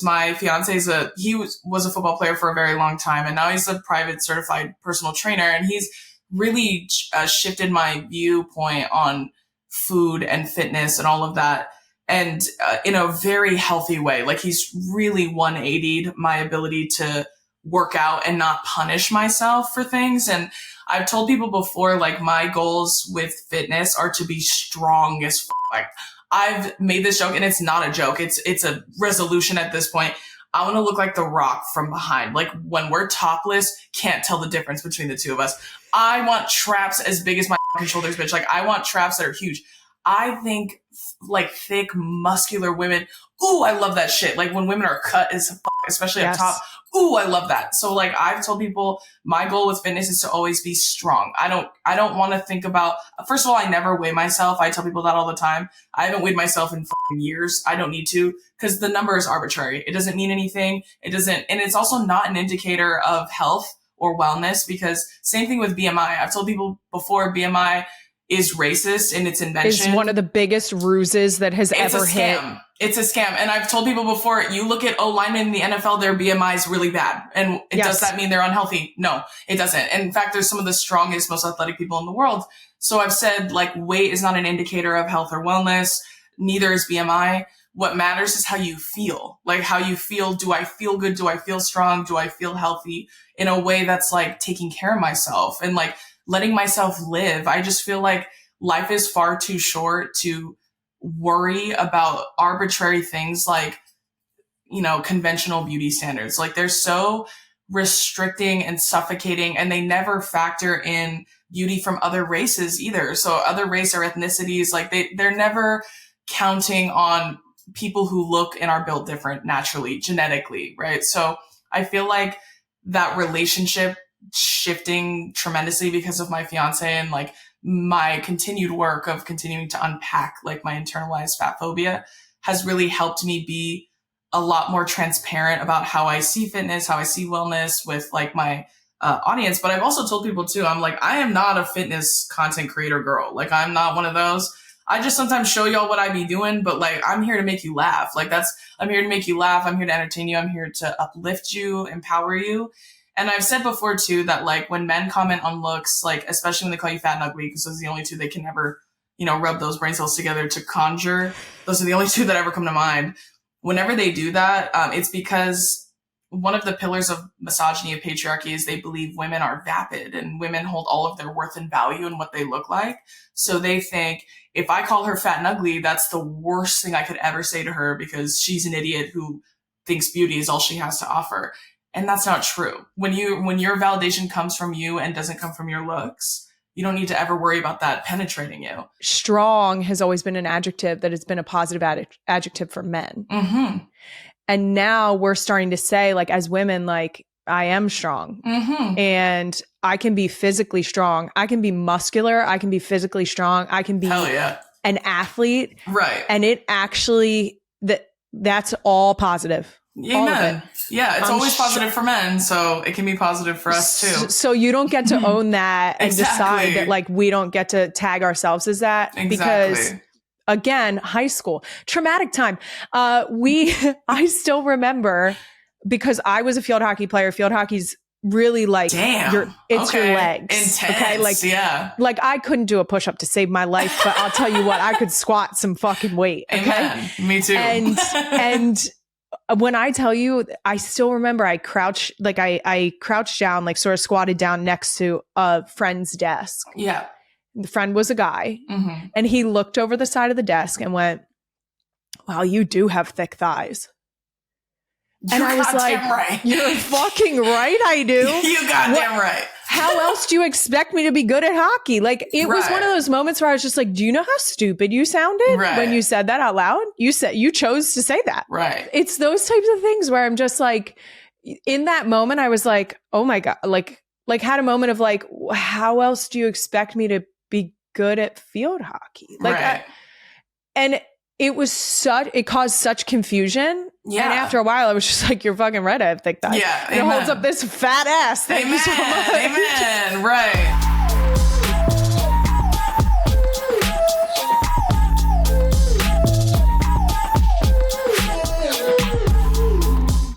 My fiance was a football player for a very long time, and now he's a private certified personal trainer, and he's really shifted my viewpoint on food and fitness and all of that, and in a very healthy way. Like, he's really 180'd my ability to work out and not punish myself for things. And I've told people before, like, my goals with fitness are to be strong as like, I've made this joke, and it's not a joke. It's a resolution at this point. I want to look like The Rock from behind. Like, when we're topless, can't tell the difference between the two of us. I want traps as big as my shoulders, bitch. Like, I want traps that are huge. I think, like, thick, muscular women. Ooh, I love that shit. Like, when women are cut as fuck, especially up top. Ooh, I love that. So, like, I've told people my goal with fitness is to always be strong. I don't want to think about, first of all, I never weigh myself. I tell people that all the time. I haven't weighed myself in years. I don't need to, because the number is arbitrary. It doesn't mean anything. And it's also not an indicator of health or wellness, because same thing with BMI. I've told people before, BMI is racist in its invention. Is one of the biggest ruses that has ever hit. It's a scam. And I've told people before, you look at linemen in the NFL, their BMI is really bad. And does that mean they're unhealthy? No, it doesn't. And in fact, there's some of the strongest, most athletic people in the world. So I've said, like, weight is not an indicator of health or wellness. Neither is BMI. What matters is how you feel. Like, how you feel. Do I feel good? Do I feel strong? Do I feel healthy in a way that's, like, taking care of myself and, like, letting myself live? I just feel like life is far too short to worry about arbitrary things like, you know, conventional beauty standards. Like, they're so restricting and suffocating, and they never factor in beauty from other races either. So other race or ethnicities, like, they're never counting on people who look and are built different naturally, genetically, right? So I feel like that relationship shifting tremendously because of my fiance, and, like, my continued work of continuing to unpack, like, my internalized fat phobia has really helped me be a lot more transparent about how I see fitness, how I see wellness with, like, my audience. But I've also told people too, I'm like, I am not a fitness content creator girl. Like, I'm not one of those. I just sometimes show y'all what I be doing, but, like, I'm here to make you laugh. Like, I'm here to make you laugh. I'm here to entertain you. I'm here to uplift you, empower you. And I've said before too that, like, when men comment on looks, like, especially when they call you fat and ugly, because those are the only two they can ever, you know, rub those brain cells together to conjure. Those are the only two that ever come to mind. Whenever they do that, it's because one of the pillars of misogyny and patriarchy is they believe women are vapid, and women hold all of their worth and value in what they look like. So they think, if I call her fat and ugly, that's the worst thing I could ever say to her, because she's an idiot who thinks beauty is all she has to offer. And that's not true. When your validation comes from you and doesn't come from your looks, you don't need to ever worry about that penetrating you. Strong has always been an adjective that has been a positive adjective for men. Mm-hmm. And now we're starting to say, like, as women, like, I am strong, and I can be physically strong. I can be muscular. I can be physically strong. I can be an athlete. Right. And it actually, that's all positive. Amen. Yeah, it's always positive for men, so it can be positive for us too. So you don't get to own that and decide that, like, we don't get to tag ourselves as that. Because, again, high school, traumatic time. I still remember, because I was a field hockey player. Field hockey's really, like, your legs. Intense. Okay, like I couldn't do a push-up to save my life, but I'll tell you what, I could squat some fucking weight. Okay, Amen. Me too. And when I tell you, I still remember I crouched down, like, sort of squatted down next to a friend's desk. Yeah. The friend was a guy, and he looked over the side of the desk and went, "Wow, you do have thick thighs." And I was like, right. You're fucking right, I do. You goddamn right. How else do you expect me to be good at hockey? Like, it was one of those moments where I was just like, do you know how stupid you sounded when you said that out loud? You chose to say that. Right. It's those types of things where I'm just like, in that moment, I was like, oh my God, like had a moment of, like, how else do you expect me to be good at field hockey? Like, it caused such confusion. Yeah. And after a while, I was just like, you're fucking right. I have thick thighs. Yeah. It holds up this fat ass. Thank you so much. Amen. Right.